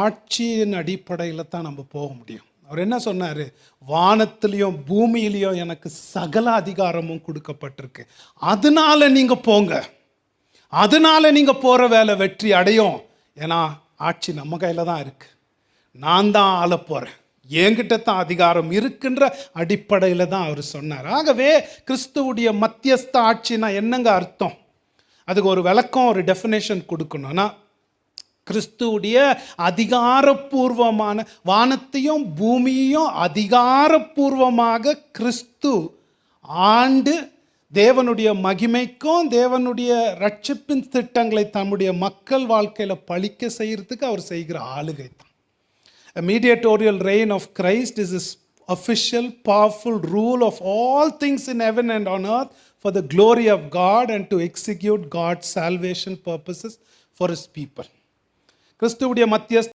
ஆட்சியின் அடிப்படையில் தான் நம்ம போக முடியும். அவர் என்ன சொன்னார்? வானத்திலையும் பூமியிலையும் எனக்கு சகல அதிகாரமும் கொடுக்கப்பட்டிருக்கு, அதனால நீங்கள் போங்க, அதனால நீங்கள் போகிற வேலை வெற்றி அடையும். ஏன்னா ஆட்சி நம்ம கையில் தான் இருக்குது, நான் தான் ஆள போகிறேன், என்கிட்ட தான் அதிகாரம் இருக்குன்ற அடிப்படையில் தான் அவர் சொன்னார். ஆகவே கிறிஸ்துவுடைய மத்தியஸ்த ஆட்சினா என்னங்க அர்த்தம்? அதுக்கு ஒரு விளக்கம், ஒரு டெஃபினேஷன் கொடுக்கணும்னா, கிறிஸ்துவுடைய அதிகாரப்பூர்வமான வானத்தையும் பூமியையும் அதிகாரப்பூர்வமாக கிறிஸ்து ஆண்டு தேவனுடைய மகிமைக்கும் தேவனுடைய ரட்சிப்பின் திட்டங்களை தம்முடைய மக்கள் வாழ்க்கையில் பழிக்க செய்யறதுக்கு அவர் செய்கிற ஆளுகை தான். A mediatorial reign of Christ is his official, powerful rule of all things in heaven and on earth for the glory of God and to execute God's salvation purposes for his people. கிறிஸ்துவுடைய மத்தியஸ்த